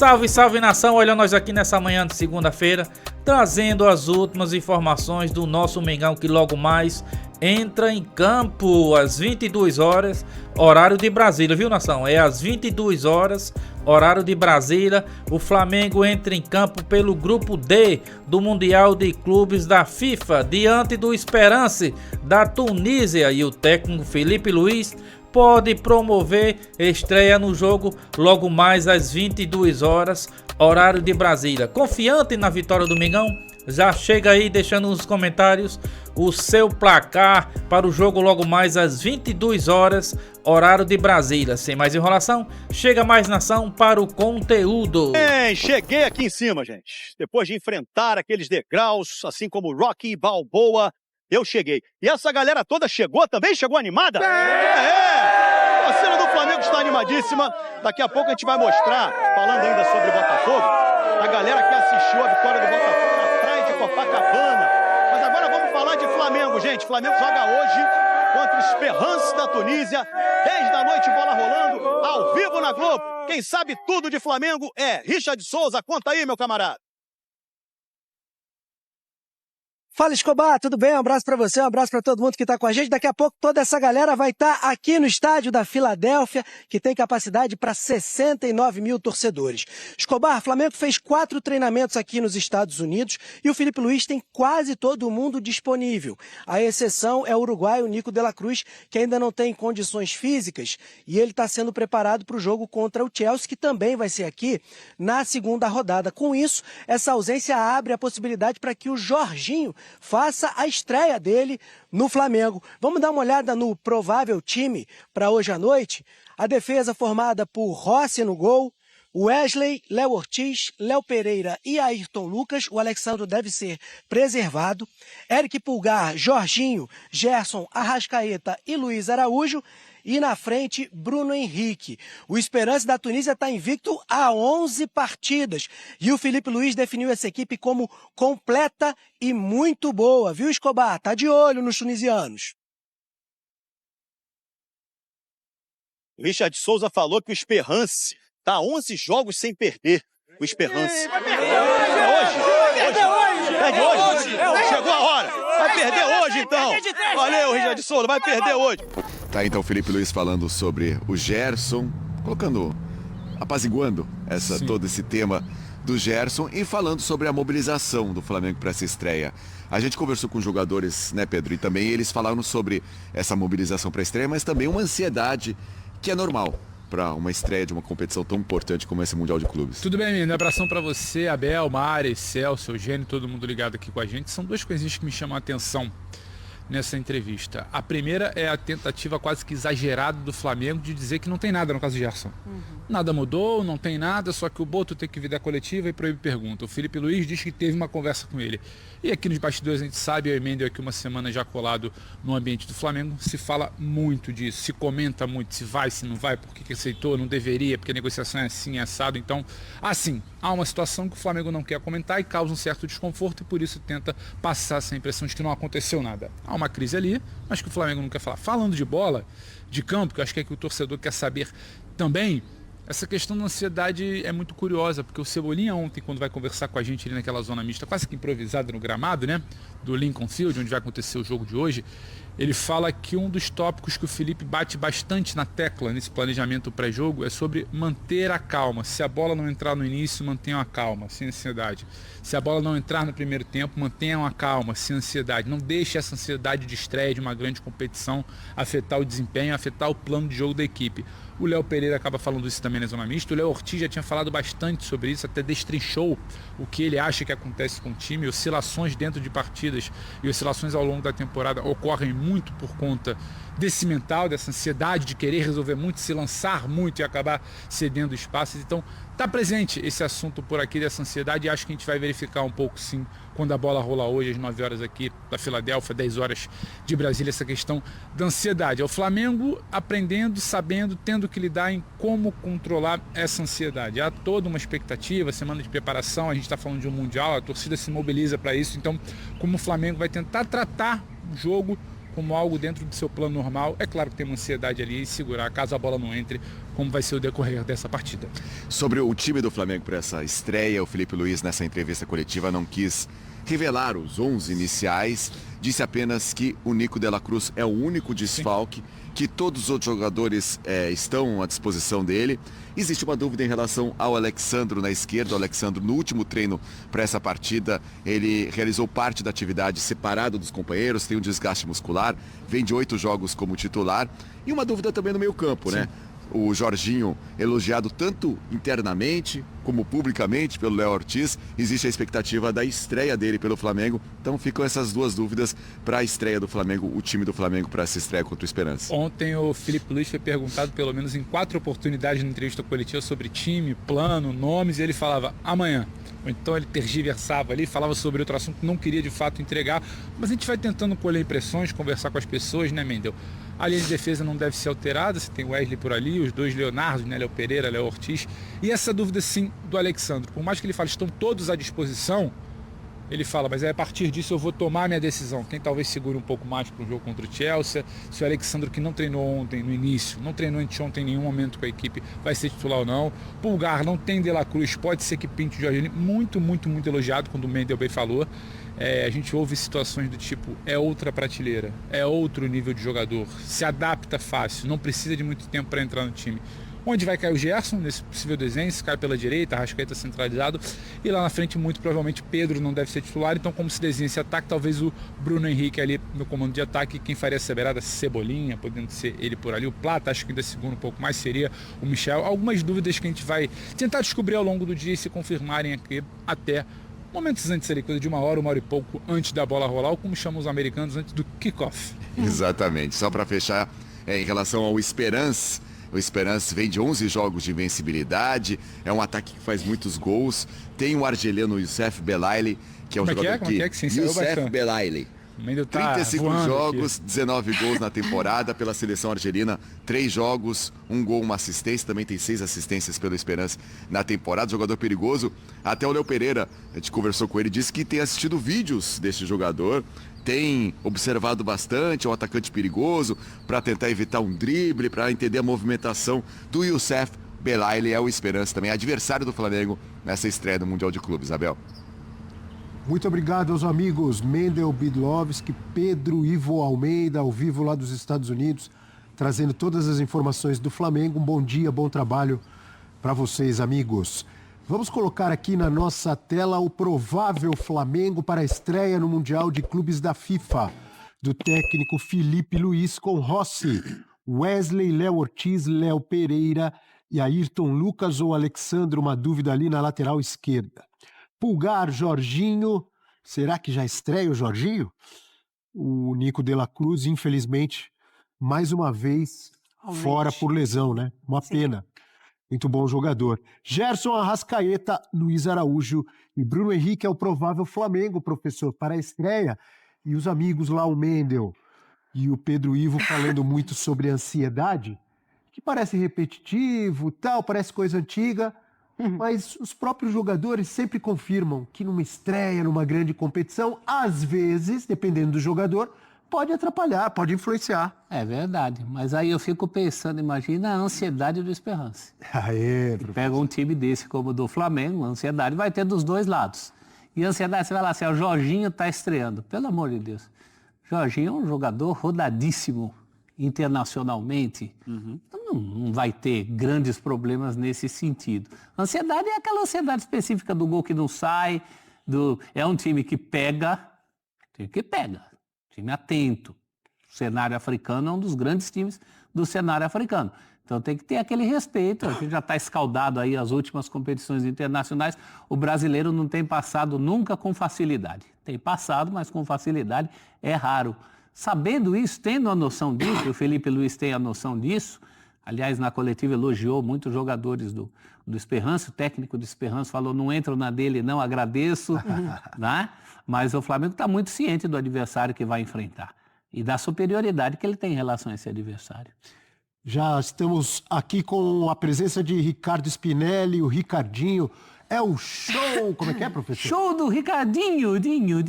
Salve, salve nação, olha nós aqui nessa manhã de segunda-feira, trazendo as últimas informações do nosso Mengão que logo mais entra em campo às 22 horas, horário de Brasília, viu nação? É às 22 horas, horário de Brasília, o Flamengo entra em campo pelo grupo D do Mundial de Clubes da FIFA, diante do Esperance da Tunísia, e o técnico Filipe Luís pode promover estreia no jogo logo mais às 22 horas, horário de Brasília. Confiante na vitória do Mengão? Já chega aí deixando nos comentários o seu placar para o jogo logo mais às 22 horas, horário de Brasília. Sem mais enrolação, chega mais nação para o conteúdo. Cheguei aqui em cima, gente. Depois de enfrentar aqueles degraus, assim como Rocky Balboa, eu cheguei. E essa galera toda chegou também? Chegou animada? A torcida do Flamengo está animadíssima. Daqui a pouco a gente vai mostrar, falando ainda sobre Botafogo, a galera que assistiu a vitória do Botafogo na praia de Copacabana. Mas agora vamos falar de Flamengo, gente. Flamengo joga hoje contra o Esperance da Tunísia. 10 da noite, bola rolando, ao vivo na Globo. Quem sabe tudo de Flamengo é Richard Souza. Conta aí, meu camarada. Fala, Escobar, tudo bem? Um abraço pra você, um abraço pra todo mundo que tá com a gente. Daqui a pouco toda essa galera vai estar aqui no estádio da Filadélfia, que tem capacidade para 69 mil torcedores. Escobar, Flamengo fez 4 treinamentos aqui nos Estados Unidos e o Filipe Luís tem quase todo mundo disponível. A exceção é o uruguaio Nico de la Cruz, que ainda não tem condições físicas e ele está sendo preparado para o jogo contra o Chelsea, que também vai ser aqui na segunda rodada. Com isso, essa ausência abre a possibilidade para que o Jorginho faça a estreia dele no Flamengo. Vamos dar uma olhada no provável time para hoje à noite. A defesa formada por Rossi no gol, Wesley, Léo Ortiz, Léo Pereira e Ayrton Lucas. O Alexandro deve ser preservado. Eric Pulgar, Jorginho, Gerson, Arrascaeta e Luiz Araújo. E na frente, Bruno Henrique. O Esperance da Tunísia está invicto a 11 partidas. E o Filipe Luís definiu essa equipe como completa e muito boa. Viu, Escobar? Tá de olho nos tunisianos. O Richard Souza falou que o Esperance está 11 jogos sem perder. O Esperance. Vai perder hoje. Perde hoje. Chegou a hora. Vai perder hoje, então. Valeu, Richard Souza. Vai perder hoje. Tá, então, Filipe Luís falando sobre o Gerson, apaziguando todo esse tema do Gerson e falando sobre a mobilização do Flamengo para essa estreia. A gente conversou com os jogadores, né, Pedro? E também eles falaram sobre essa mobilização para a estreia, mas também uma ansiedade que é normal para uma estreia de uma competição tão importante como esse Mundial de Clubes. Tudo bem, menino? Abração para você, Abel, Mari, Celso, Eugênio, todo mundo ligado aqui com a gente. São duas coisinhas que me chamam a atenção nessa entrevista. A primeira é a tentativa quase que exagerada do Flamengo de dizer que não tem nada no caso do Gerson. Nada mudou, não tem nada, só que o Boto tem que vir da coletiva e proíbe pergunta. O Filipe Luís diz que teve uma conversa com ele. E aqui nos bastidores a gente sabe, eu emendo aqui uma semana já colado no ambiente do Flamengo, se fala muito disso, se comenta muito, se vai, se não vai, por que aceitou, não deveria, porque a negociação é assim, é assado. Então, assim, há uma situação que o Flamengo não quer comentar e causa um certo desconforto e por isso tenta passar essa impressão de que não aconteceu nada. Há uma crise ali, mas que o Flamengo não quer falar. Falando de bola, de campo, que eu acho que é que o torcedor quer saber também, essa questão da ansiedade é muito curiosa, porque o Cebolinha ontem, quando vai conversar com a gente ali naquela zona mista, quase que improvisada no gramado, né, do Lincoln Field, onde vai acontecer o jogo de hoje, ele fala que um dos tópicos que o Felipe bate bastante na tecla nesse planejamento pré-jogo é sobre manter a calma. Se a bola não entrar no início, mantenham a calma, sem ansiedade. Se a bola não entrar no primeiro tempo, mantenham a calma, sem ansiedade. Não deixe essa ansiedade de estreia de uma grande competição afetar o desempenho, afetar o plano de jogo da equipe. O Léo Pereira acaba falando isso também na zona mista. O Léo Ortiz já tinha falado bastante sobre isso, até destrinchou o que ele acha que acontece com o time. Oscilações dentro de partidas e oscilações ao longo da temporada ocorrem muito por conta desse mental, dessa ansiedade de querer resolver muito, se lançar muito e acabar cedendo espaços. Então, está presente esse assunto por aqui dessa ansiedade e acho que a gente vai verificar um pouco sim quando a bola rola hoje às 9 horas aqui da Filadélfia, 10 horas de Brasília, essa questão da ansiedade. É o Flamengo aprendendo, sabendo, tendo que lidar em como controlar essa ansiedade. Há toda uma expectativa, semana de preparação, a gente está falando de um Mundial, a torcida se mobiliza para isso, então como o Flamengo vai tentar tratar o jogo como algo dentro do seu plano normal. É claro que tem uma ansiedade ali e segurar caso a bola não entre, como vai ser o decorrer dessa partida. Sobre o time do Flamengo para essa estreia, o Felipe Luiz, nessa entrevista coletiva, não quis revelar os 11 iniciais, disse apenas que o Nico de la Cruz é o único desfalque, que todos os outros jogadores estão à disposição dele. Existe uma dúvida em relação ao Alexandro na esquerda. O Alexandro, no último treino para essa partida, ele realizou parte da atividade separado dos companheiros, tem um desgaste muscular, vem de 8 jogos como titular. E uma dúvida também no meio-campo, né? O Jorginho, elogiado tanto internamente como publicamente pelo Léo Ortiz, existe a expectativa da estreia dele pelo Flamengo. Então ficam essas duas dúvidas para a estreia do Flamengo, o time do Flamengo para essa estreia contra o Esperança. Ontem o Felipe Luiz foi perguntado pelo menos em 4 oportunidades na entrevista coletiva sobre time, plano, nomes, e ele falava amanhã. Ou então ele tergiversava ali, falava sobre outro assunto, não queria de fato entregar, mas a gente vai tentando colher impressões, conversar com as pessoas, né, Mendel? A linha de defesa não deve ser alterada, você tem o Wesley por ali, os dois Leonardo, né, Léo Pereira, Léo Ortiz, e essa dúvida sim do Alexandro, por mais que ele fale, estão todos à disposição, ele fala, mas a partir disso eu vou tomar minha decisão. Quem talvez segure um pouco mais para o jogo contra o Chelsea, se o Alexandro, que não treinou ontem no início, não treinou anteontem em nenhum momento com a equipe, vai ser titular ou não. Pulgar não tem De La Cruz, pode ser que pinte o Jorginho, muito elogiado, quando o Mendel bem falou. A gente ouve situações do tipo, é outra prateleira, é outro nível de jogador, se adapta fácil, não precisa de muito tempo para entrar no time. Onde vai cair o Gerson, nesse possível desenho, se cai pela direita, Arrascaeta centralizado, e lá na frente muito provavelmente Pedro não deve ser titular, então como se desenha esse ataque, talvez o Bruno Henrique ali no comando de ataque, quem faria essa beirada, Cebolinha, podendo ser ele por ali, o Plata, acho que ainda segundo um pouco mais seria o Michel. Algumas dúvidas que a gente vai tentar descobrir ao longo do dia e se confirmarem aqui até momentos antes ali, coisa de uma hora e pouco antes da bola rolar, ou como chamam os americanos, antes do kickoff. Exatamente. Só para fechar, em relação ao Esperance, o Esperance vem de 11 jogos de invencibilidade, é um ataque que faz muitos gols, tem o argelino Youssef Belaili, que é um jogador que Youssef Belaili. 35 jogos, aqui. 19 gols na temporada pela seleção argelina, 3 jogos, 1 gol, 1 assistência, também tem 6 assistências pelo Esperance na temporada, jogador perigoso. Até o Léo Pereira, a gente conversou com ele, disse que tem assistido vídeos desse jogador, tem observado bastante, é um atacante perigoso, para tentar evitar um drible, para entender a movimentação do Youssef Belaili, é o Esperance também, adversário do Flamengo nessa estreia do Mundial de Clubes. Abel. Muito obrigado aos amigos Mendel Bidlovski, Pedro Ivo Almeida, ao vivo lá dos Estados Unidos, trazendo todas as informações do Flamengo. Um bom dia, bom trabalho para vocês, amigos. Vamos colocar aqui na nossa tela o provável Flamengo para a estreia no Mundial de Clubes da FIFA, do técnico Felipe Luiz, com Rossi, Wesley, Léo Ortiz, Léo Pereira e Ayrton Lucas ou Alexandre, uma dúvida ali na lateral esquerda. Pulgar, Jorginho, será que já estreia o Jorginho? O Nico de la Cruz, infelizmente, mais uma vez fora por lesão, né? Uma pena. Muito bom jogador. Gerson, Arrascaeta, Luiz Araújo e Bruno Henrique é o provável Flamengo, professor, para a estreia. E os amigos lá, o Mendel e o Pedro Ivo, falando muito sobre ansiedade, que parece repetitivo, tal, parece coisa antiga. Mas os próprios jogadores sempre confirmam que numa estreia, numa grande competição, às vezes, dependendo do jogador, pode atrapalhar, pode influenciar. É verdade, mas aí eu fico pensando, imagina a ansiedade do Esperance. Pega um time desse como o do Flamengo, a ansiedade vai ter dos dois lados. E a ansiedade, você vai lá, assim, o Jorginho está estreando, pelo amor de Deus. Jorginho é um jogador rodadíssimo internacionalmente, então não vai ter grandes problemas nesse sentido. Ansiedade é aquela ansiedade específica do gol que não sai, é um time que pega, time atento. O cenário africano é um dos grandes times do cenário africano. Então tem que ter aquele respeito, a gente já está escaldado aí as últimas competições internacionais, o brasileiro não tem passado nunca com facilidade. Tem passado, mas com facilidade é raro. Sabendo isso, tendo a noção disso, o Felipe Luiz tem a noção disso, aliás, na coletiva elogiou muitos jogadores do Esperance, o técnico do Esperance falou, não entro na dele não, agradeço, né? Mas o Flamengo está muito ciente do adversário que vai enfrentar e da superioridade que ele tem em relação a esse adversário. Já estamos aqui com a presença de Ricardo Spinelli, o Ricardinho. É o show, como é, professor? Show do Ricardinho, Dinho.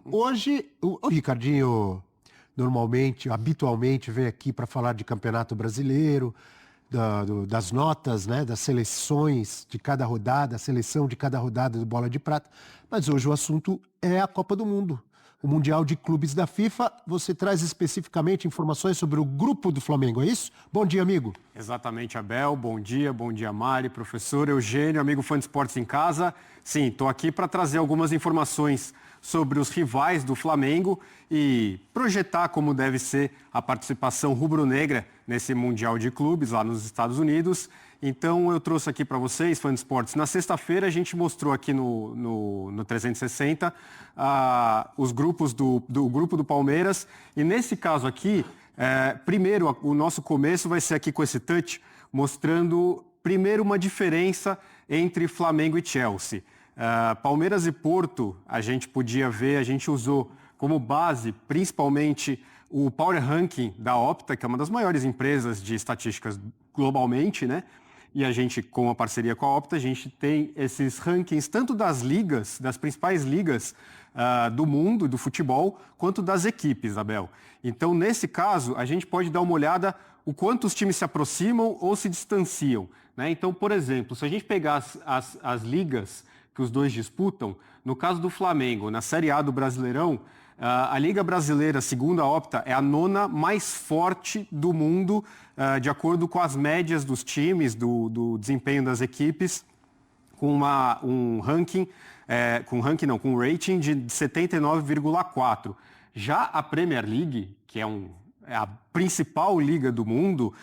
Hoje, o Ricardinho habitualmente vem aqui para falar de Campeonato Brasileiro, das notas, né, das seleções de cada rodada, a seleção de cada rodada do Bola de Prata. Mas hoje o assunto é a Copa do Mundo, o Mundial de Clubes da FIFA. Você traz especificamente informações sobre o grupo do Flamengo, é isso? Bom dia, amigo. Exatamente, Abel. Bom dia, Mari, professor Eugênio, amigo fã de esportes em casa. Sim, estou aqui para trazer algumas informações sobre os rivais do Flamengo e projetar como deve ser a participação rubro-negra nesse Mundial de Clubes lá nos Estados Unidos. Então eu trouxe aqui para vocês, fãs de esportes, na sexta-feira a gente mostrou aqui no 360 os grupos do grupo do Palmeiras e nesse caso aqui, primeiro o nosso começo vai ser aqui com esse touch, mostrando primeiro uma diferença entre Flamengo e Chelsea. Palmeiras e Porto, a gente podia ver, a gente usou como base principalmente o Power Ranking da Opta, que é uma das maiores empresas de estatísticas globalmente, né? E a gente, com a parceria com a Opta, a gente tem esses rankings tanto das ligas, das principais ligas do mundo, do futebol, quanto das equipes, Abel. Então, nesse caso, a gente pode dar uma olhada o quanto os times se aproximam ou se distanciam, né? Então, por exemplo, se a gente pegar as ligas que os dois disputam, no caso do Flamengo, na Série A do Brasileirão, a Liga Brasileira, segundo a Opta, é a 9ª mais forte do mundo, de acordo com as médias dos times, do desempenho das equipes, com um rating de 79,4. Já a Premier League, que é a principal liga do mundo,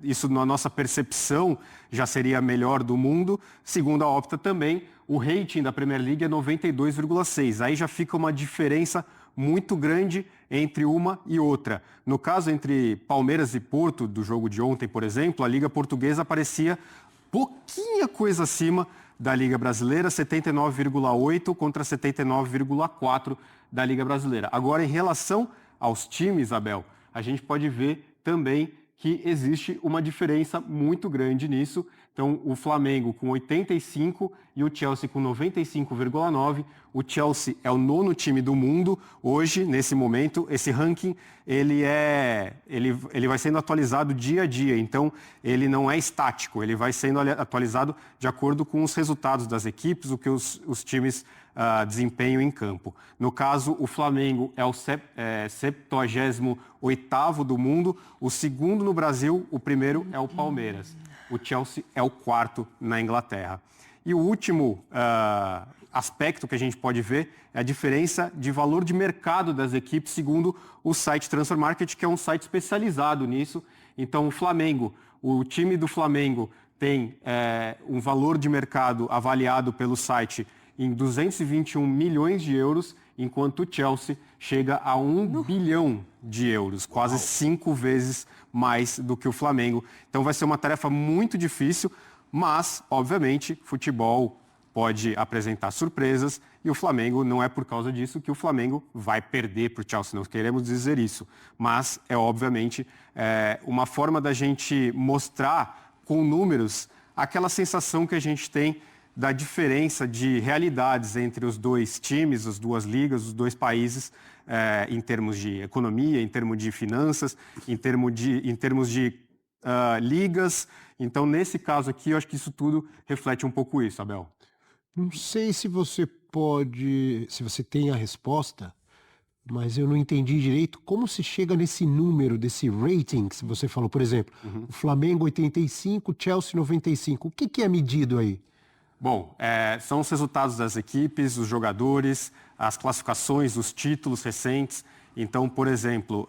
isso na nossa percepção já seria a melhor do mundo, segundo a Opta também, o rating da Premier League é 92,6. Aí já fica uma diferença muito grande entre uma e outra. No caso entre Palmeiras e Porto, do jogo de ontem, por exemplo, a Liga Portuguesa aparecia pouquinha coisa acima da Liga Brasileira, 79,8 contra 79,4 da Liga Brasileira. Agora, em relação aos times, Abel, a gente pode ver também que existe uma diferença muito grande nisso. Então, o Flamengo com 85 e o Chelsea com 95,9. O Chelsea é o 9º time do mundo hoje, nesse momento. Esse ranking, ele vai sendo atualizado dia a dia. Então, ele não é estático. Ele vai sendo atualizado de acordo com os resultados das equipes, o que os times desempenham em campo. No caso, o Flamengo é o 78º do mundo. O segundo no Brasil, o primeiro é o Palmeiras. O Chelsea é o 4º na Inglaterra. E o último aspecto que a gente pode ver é a diferença de valor de mercado das equipes, segundo o site Transfer Market, que é um site especializado nisso. Então, o time do Flamengo tem um valor de mercado avaliado pelo site em 221 milhões de euros, enquanto o Chelsea chega a 1 bilhão de euros, quase 5 vezes mais do que o Flamengo. Então vai ser uma tarefa muito difícil, mas, obviamente, futebol pode apresentar surpresas e o Flamengo, não é por causa disso que o Flamengo vai perder para o Chelsea, não queremos dizer isso, mas é obviamente uma forma da gente mostrar com números aquela sensação que a gente tem da diferença de realidades entre os dois times, as duas ligas, os dois países, em termos de economia, em termos de finanças, em termos de ligas. Então, nesse caso aqui, eu acho que isso tudo reflete um pouco isso, Abel. Não sei se você tem a resposta, mas eu não entendi direito como se chega nesse número, desse rating que você falou. Por exemplo, o Flamengo 85, Chelsea 95. O que é medido aí? Bom, são os resultados das equipes, os jogadores, as classificações, os títulos recentes. Então, por exemplo,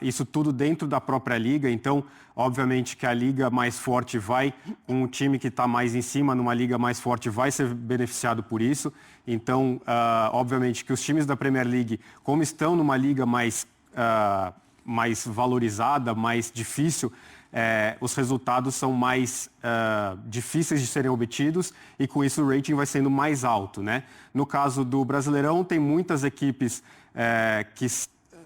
isso tudo dentro da própria liga. Então, obviamente que a liga mais forte um time que está mais em cima, numa liga mais forte, vai ser beneficiado por isso. Então, obviamente que os times da Premier League, como estão numa liga mais valorizada, mais difícil, os resultados são mais difíceis de serem obtidos e com isso o rating vai sendo mais alto, né? No caso do Brasileirão, tem muitas equipes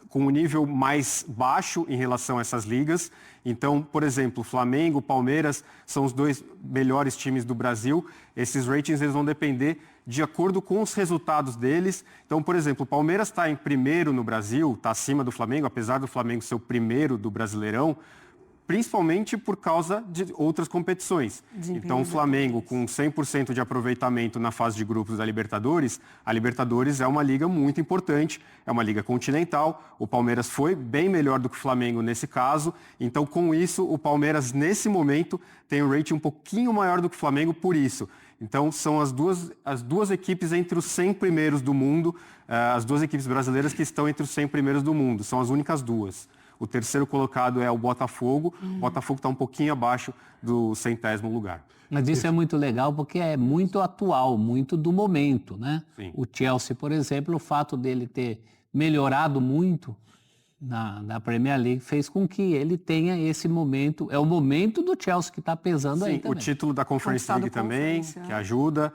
com um nível mais baixo em relação a essas ligas. Então, por exemplo, Flamengo, Palmeiras são os 2 melhores times do Brasil. Esses ratings eles vão depender de acordo com os resultados deles. Então, por exemplo, o Palmeiras está em primeiro no Brasil, está acima do Flamengo, apesar do Flamengo ser o primeiro do Brasileirão, principalmente por causa de outras competições. Então, o Flamengo, com 100% de aproveitamento na fase de grupos da Libertadores, a Libertadores é uma liga muito importante, é uma liga continental. O Palmeiras foi bem melhor do que o Flamengo nesse caso. Então, com isso, o Palmeiras, nesse momento, tem um rating um pouquinho maior do que o Flamengo por isso. Então, são as duas equipes entre os 100 primeiros do mundo, as 2 equipes brasileiras que estão entre os 100 primeiros do mundo. São as únicas 2. O terceiro colocado é o Botafogo. O Botafogo está um pouquinho abaixo do 100º lugar. Mas isso é muito legal porque é muito atual, muito do momento, né? Sim. O Chelsea, por exemplo, o fato dele ter melhorado muito na Premier League fez com que ele tenha esse momento. É o momento do Chelsea que está pesando aí também. O título da Conference League também, que ajuda.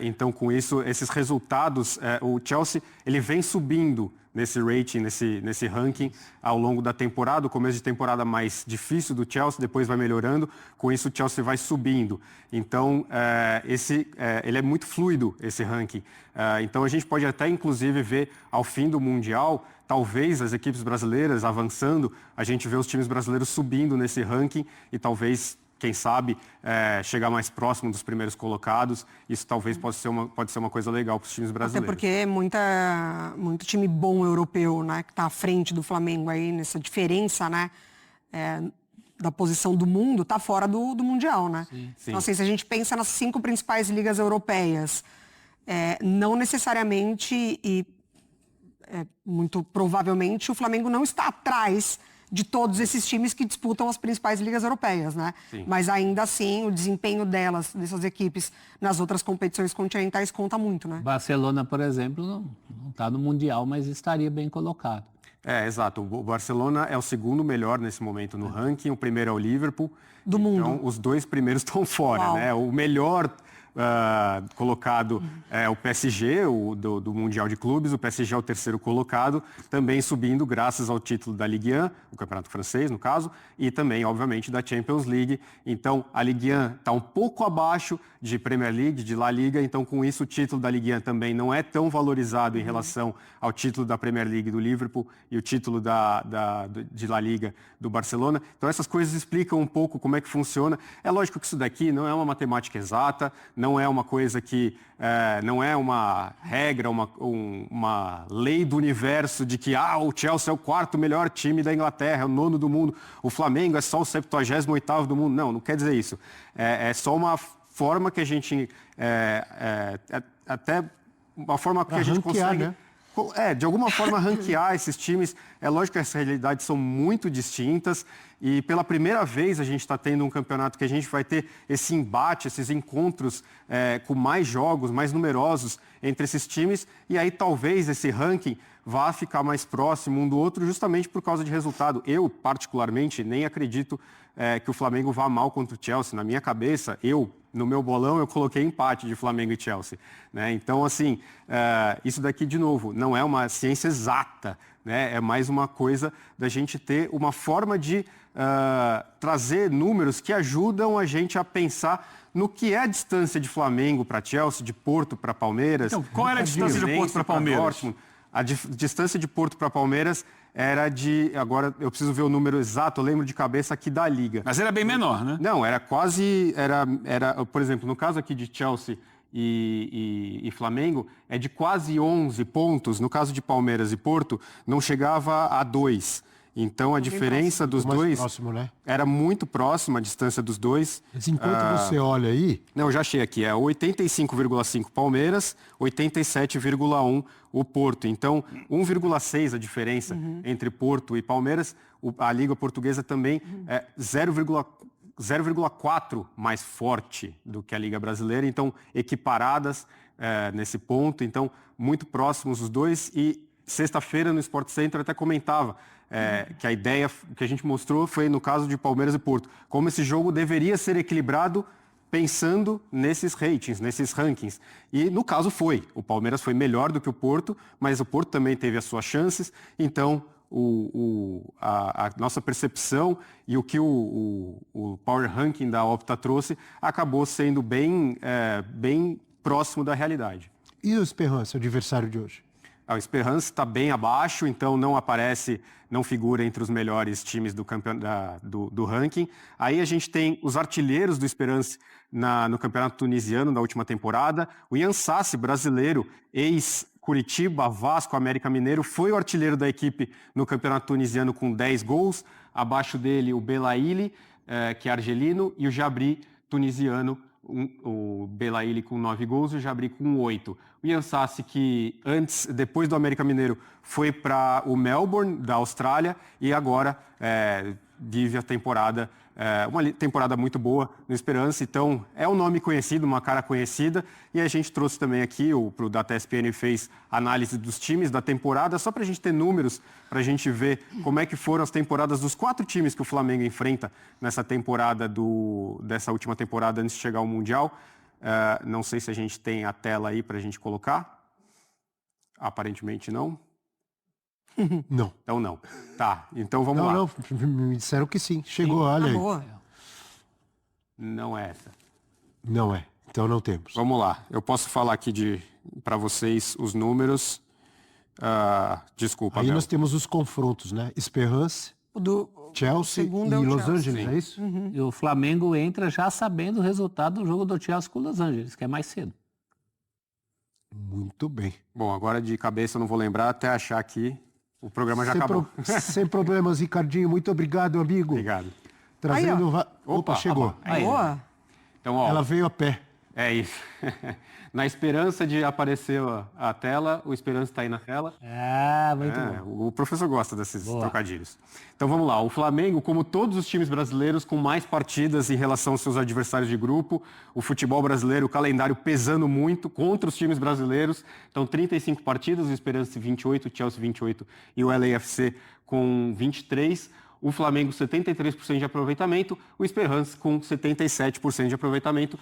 Então, com isso, esses resultados, o Chelsea ele vem subindo nesse rating, nesse ranking ao longo da temporada. O começo de temporada mais difícil do Chelsea, depois vai melhorando. Com isso, o Chelsea vai subindo. Então, ele é muito fluido, esse ranking. Então, a gente pode até, inclusive, ver ao fim do Mundial, talvez as equipes brasileiras avançando, a gente vê os times brasileiros subindo nesse ranking e talvez, quem sabe, chegar mais próximo dos primeiros colocados. Isso talvez pode ser uma coisa legal para os times brasileiros. Até porque é muito time bom europeu, né, que está à frente do Flamengo aí nessa diferença, né, da posição do mundo, está fora do Mundial, né? Sim. Então, assim, se a gente pensa nas 5 principais ligas europeias, não necessariamente muito provavelmente o Flamengo não está atrás de todos esses times que disputam as principais ligas europeias, né? Sim. Mas ainda assim, o desempenho dessas equipes nas outras competições continentais conta muito, né? Barcelona, por exemplo, não está no Mundial, mas estaria bem colocado. Exato. O Barcelona é o segundo melhor nesse momento no ranking. O primeiro é o Liverpool. Do mundo. Então, os 2 primeiros estão fora, né? O melhor colocado é o PSG, do Mundial de Clubes. O PSG é o terceiro colocado, também subindo graças ao título da Ligue 1, o Campeonato Francês, no caso, e também, obviamente, da Champions League. Então, a Ligue 1 está um pouco abaixo de Premier League, de La Liga. Então, com isso, o título da Ligue 1 também não é tão valorizado em relação ao título da Premier League do Liverpool e o título de La Liga do Barcelona. Então, essas coisas explicam um pouco como é que funciona. É lógico que isso daqui não é uma matemática exata, não é uma coisa que não é uma regra, uma lei do universo de que o Chelsea é o 4º melhor time da Inglaterra, é o 9º do mundo, o Flamengo é só o 78º do mundo. Não quer dizer isso. É só uma forma que a gente... até uma forma que a gente consegue... Né? De alguma forma ranquear esses times. É lógico que as realidades são muito distintas e pela primeira vez a gente está tendo um campeonato que a gente vai ter esse embate, esses encontros com mais jogos, mais numerosos entre esses times e aí talvez esse ranking vá ficar mais próximo um do outro justamente por causa de resultado. Eu, particularmente, nem acredito que o Flamengo vá mal contra o Chelsea. Na minha cabeça, no meu bolão, eu coloquei empate de Flamengo e Chelsea. Né? Então, assim, isso daqui, de novo, não é uma ciência exata. Né? É mais uma coisa da gente ter uma forma de trazer números que ajudam a gente a pensar no que é a distância de Flamengo para Chelsea, de Porto para Palmeiras. Então, qual era a distância de Porto para Palmeiras? A distância de Porto para Palmeiras era de... Agora, eu preciso ver o número exato, eu lembro de cabeça aqui da Liga. Mas era bem menor, né? Não, era quase... Era, por exemplo, no caso aqui de Chelsea e Flamengo, é de quase 11 pontos. No caso de Palmeiras e Porto, não chegava a 2. Então, a diferença dos dois próximo, né? Era muito próxima a distância dos dois. Mas enquanto você olha aí... Não, eu já achei aqui. É 85,5 Palmeiras, 87,1 o Porto. Então, 1,6 a diferença entre Porto e Palmeiras. A Liga Portuguesa também é 0,4 mais forte do que a Liga Brasileira. Então, equiparadas nesse ponto. Então, muito próximos os dois. E sexta-feira no Sport Center até comentava que a ideia que a gente mostrou foi no caso de Palmeiras e Porto, como esse jogo deveria ser equilibrado pensando nesses ratings, nesses rankings. E no caso foi. O Palmeiras foi melhor do que o Porto, mas o Porto também teve as suas chances. Então, a nossa percepção e o que o Power Ranking da Opta trouxe acabou sendo bem próximo da realidade. E o Esperance, o adversário de hoje? O Esperance está bem abaixo, então não figura entre os melhores times do ranking. Aí a gente tem os artilheiros do Esperance no campeonato tunisiano da última temporada. O Ian Sassi, brasileiro, ex-Curitiba, Vasco, América Mineiro, foi o artilheiro da equipe no campeonato tunisiano com 10 gols. Abaixo dele o Belaïli, que é argelino, e o Jabri, tunisiano, o Belaïli com 9 gols e o Jabri com 8. O Ian Sassi, que depois do América Mineiro, foi para o Melbourne, da Austrália, e agora vive a temporada, uma temporada muito boa no Esperance. Então, é um nome conhecido, uma cara conhecida, e a gente trouxe também aqui, o Data ESPN fez análise dos times da temporada, só para a gente ter números, para a gente ver como é que foram as temporadas dos 4 times que o Flamengo enfrenta nessa temporada dessa última temporada antes de chegar ao Mundial. Não sei se a gente tem a tela aí para a gente colocar. Aparentemente não. Não. Então não. Tá, então vamos lá. Não, me disseram que sim. Chegou, olha aí. Boa. Não é essa. Não é. Então não temos. Vamos lá. Eu posso falar aqui para vocês os números. Desculpa, Aí Abel. nós temos os confrontos, né? Esperance, Chelsea e Los Angeles, é isso? Uhum. E o Flamengo entra já sabendo o resultado do jogo do Chelsea com o Los Angeles, que é mais cedo. Muito bem. Bom, agora de cabeça eu não vou lembrar até achar aqui. O programa já acabou. Sem problemas, Ricardinho. Muito obrigado, amigo. Obrigado. Trazendo... Aí, Opa, chegou. Aí. Boa. Então, ó, ela veio a pé. É isso. Na esperança de aparecer a tela, o Esperança está aí na tela. Muito bom. O professor gosta desses trocadilhos. Então vamos lá. O Flamengo, como todos os times brasileiros, com mais partidas em relação aos seus adversários de grupo, o futebol brasileiro, o calendário pesando muito contra os times brasileiros. Então 35 partidas, o Esperança 28, o Chelsea 28 e o LAFC com 23. O Flamengo 73% de aproveitamento, o Esperance com 77% de aproveitamento.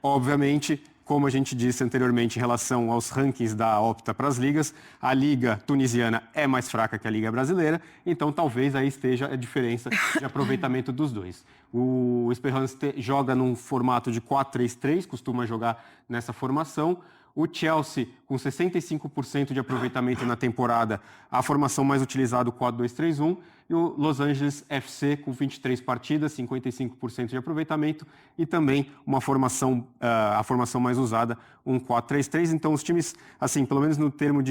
Obviamente, como a gente disse anteriormente em relação aos rankings da Opta para as ligas, a liga tunisiana é mais fraca que a liga brasileira, então talvez aí esteja a diferença de aproveitamento dos dois. O Esperance joga num formato de 4-3-3, costuma jogar nessa formação. O Chelsea, com 65% de aproveitamento na temporada, a formação mais utilizada, o 4-2-3-1. E o Los Angeles FC, com 23 partidas, 55% de aproveitamento. E também a formação mais usada, um 4-3-3. Então, os times, assim, pelo menos no termo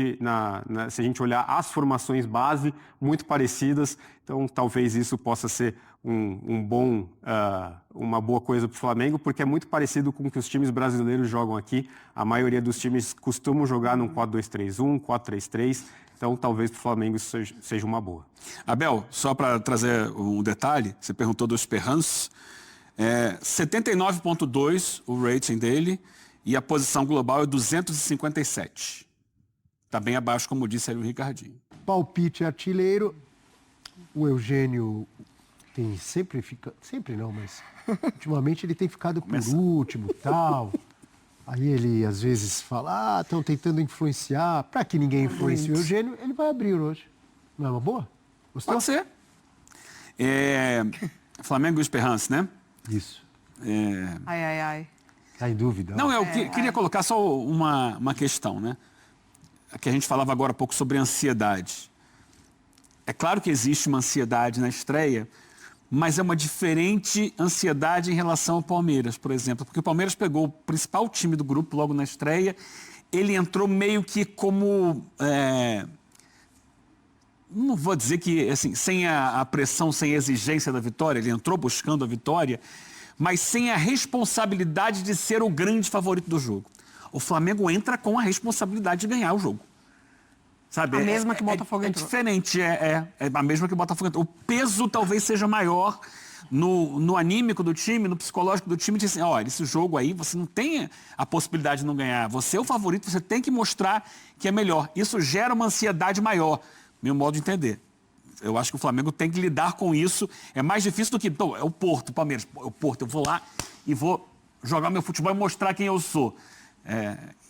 se a gente olhar as formações base, muito parecidas. Então, talvez isso possa ser uma boa coisa para o Flamengo, porque é muito parecido com o que os times brasileiros jogam aqui. A maioria dos times costumam jogar num 4-2-3-1, 4-3-3, então talvez para o Flamengo isso seja uma boa. Abel, só para trazer um detalhe, você perguntou do Esperance, 79,2 o rating dele e a posição global é 257. Está bem abaixo, como disse aí o Ricardinho. Palpite artilheiro. O Eugênio tem sempre não, mas ultimamente ele tem ficado por último e tal. Aí ele às vezes fala, estão tentando influenciar. Para que ninguém influencie o Eugênio, ele vai abrir hoje. Não é uma boa? Gostou? Pode ser. Flamengo e Esperance, né? Isso. Ai. Tá em dúvida? Não, eu queria colocar só uma questão, né? Que a gente falava agora há pouco sobre ansiedade. É claro que existe uma ansiedade na estreia, mas é uma diferente ansiedade em relação ao Palmeiras, por exemplo. Porque o Palmeiras pegou o principal time do grupo logo na estreia, ele entrou meio que como... não vou dizer que, assim, sem a pressão, sem a exigência da vitória, ele entrou buscando a vitória, mas sem a responsabilidade de ser o grande favorito do jogo. O Flamengo entra com a responsabilidade de ganhar o jogo. Sabe? A mesma que o Botafogo entrou. É diferente, é a mesma que o Botafogo entrou. O peso talvez seja maior no anímico do time, no psicológico do time, de assim, olha, esse jogo aí você não tem a possibilidade de não ganhar. Você é o favorito, você tem que mostrar que é melhor. Isso gera uma ansiedade maior, meu modo de entender. Eu acho que o Flamengo tem que lidar com isso. É mais difícil do que, é o Porto, o Palmeiras. É o Porto, eu vou lá e vou jogar meu futebol e mostrar quem eu sou.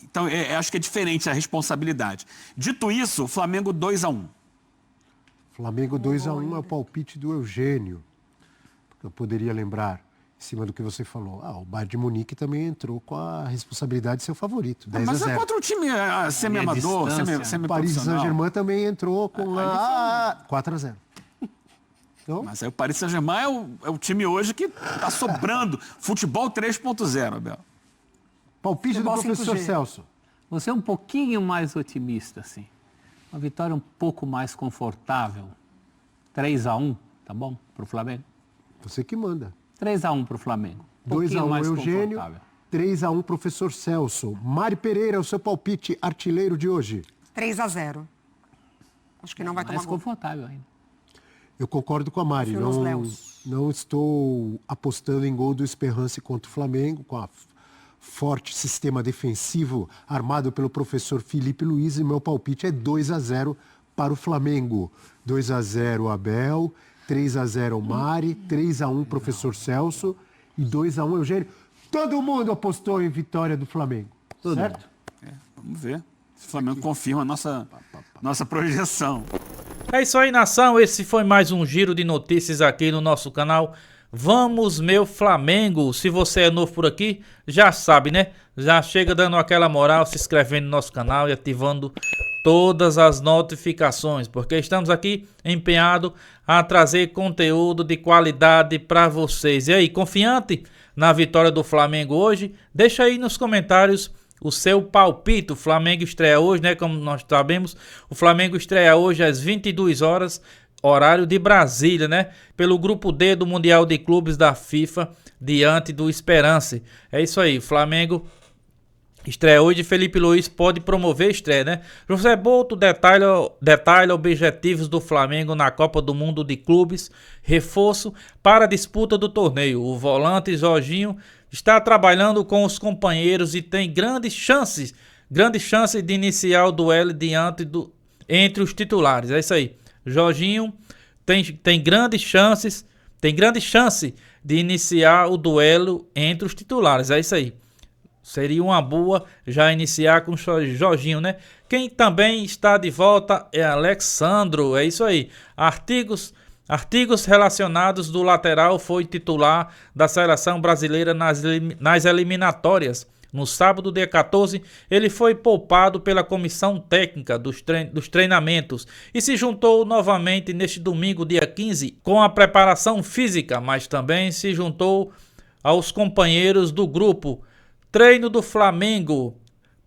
Então, acho que é diferente a responsabilidade. Dito isso, Flamengo 2-1. Flamengo 2-1 é o palpite do Eugênio. Eu poderia lembrar, em cima do que você falou. O Bayern de Munique também entrou com a responsabilidade de ser o favorito, 10-0. Mas é contra um time semi-amador, O Paris Saint-Germain também entrou com 4-0. Então... Mas aí o Paris Saint-Germain é o time hoje que está sobrando. Futebol 3.0, Abel. Palpite do professor 5G. Celso. Você é um pouquinho mais otimista, assim. Uma vitória um pouco mais confortável. 3-1, tá bom? Para o Flamengo. Você que manda. 3-1 para o Flamengo. 2-1 Eugênio, 3-1 professor Celso. Mari Pereira, o seu palpite artilheiro de hoje. 3-0. Acho que não vai tomar mais confortável ainda. Eu concordo com a Mari. Não estou apostando em gol do Esperance contra o Flamengo, com a forte sistema defensivo armado pelo professor Felipe Luiz, e meu palpite é 2-0 para o Flamengo. 2-0 Abel, 3-0 Mari, 3-1 professor Celso e 2-1 Eugênio. Todo mundo apostou em vitória do Flamengo, certo? Vamos ver se o Flamengo confirma a nossa projeção. É isso aí, nação. Esse foi mais um giro de notícias aqui no nosso canal Vamos Meu Flamengo. Se você é novo por aqui, já sabe, né? Já chega dando aquela moral, se inscrevendo no nosso canal e ativando todas as notificações, porque estamos aqui empenhados a trazer conteúdo de qualidade para vocês. E aí, confiante na vitória do Flamengo hoje? Deixa aí nos comentários o seu palpite. O Flamengo estreia hoje, né? Como nós sabemos, o Flamengo estreia hoje às 22 horas, horário de Brasília, né? Pelo grupo D do Mundial de Clubes da FIFA, diante do Esperance. É isso aí, o Flamengo estreia hoje. Felipe Luiz pode promover a estreia, né? José Boto detalha objetivos do Flamengo na Copa do Mundo de Clubes, reforço para a disputa do torneio. O volante Jorginho está trabalhando com os companheiros e tem grandes chances de iniciar o duelo entre os titulares. É isso aí. Jorginho tem grandes chances de iniciar o duelo entre os titulares. É isso aí. Seria uma boa já iniciar com o Jorginho, né? Quem também está de volta é Alexandro. É isso aí. Artigos relacionados do lateral foi titular da seleção brasileira nas eliminatórias. No sábado, dia 14, ele foi poupado pela comissão técnica dos treinamentos e se juntou novamente neste domingo, dia 15, com a preparação física, mas também se juntou aos companheiros do grupo treino do Flamengo.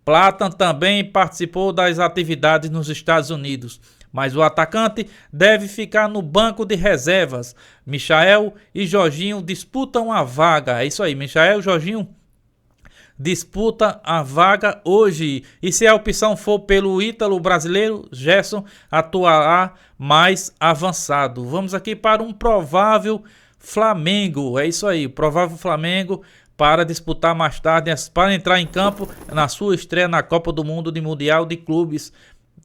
Platan também participou das atividades nos Estados Unidos, mas o atacante deve ficar no banco de reservas. Michael e Jorginho disputam a vaga. É isso aí, Michael e Jorginho disputa a vaga hoje. E se a opção for pelo ítalo brasileiro, Gerson atuará mais avançado. Vamos aqui para um provável Flamengo. É isso aí, provável Flamengo para disputar mais tarde, para entrar em campo na sua estreia na Copa do Mundo de Mundial de Clubes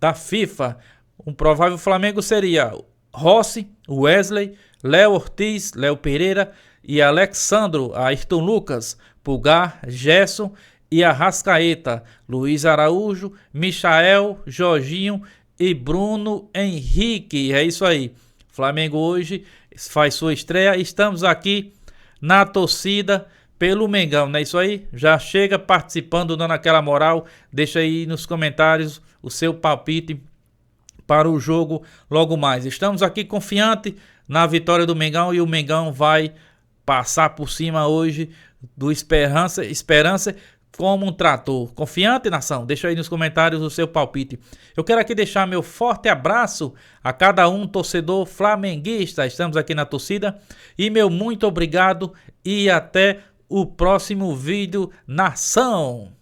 da FIFA. Um provável Flamengo seria Rossi, Wesley, Léo Ortiz, Léo Pereira e Alexandro, Ayrton Lucas, Pulgar, Gerson e Arrascaeta, Luiz Araújo, Michael, Jorginho e Bruno Henrique. É isso aí. Flamengo hoje faz sua estreia. Estamos aqui na torcida pelo Mengão, não é isso aí? Já chega participando, dando aquela moral. Deixa aí nos comentários o seu palpite para o jogo logo mais. Estamos aqui confiante na vitória do Mengão e o Mengão vai passar por cima hoje do Esperance como um trator. Confiante, nação? Deixa aí nos comentários o seu palpite. Eu quero aqui deixar meu forte abraço a cada um torcedor flamenguista. Estamos aqui na torcida e meu muito obrigado e até o próximo vídeo, nação!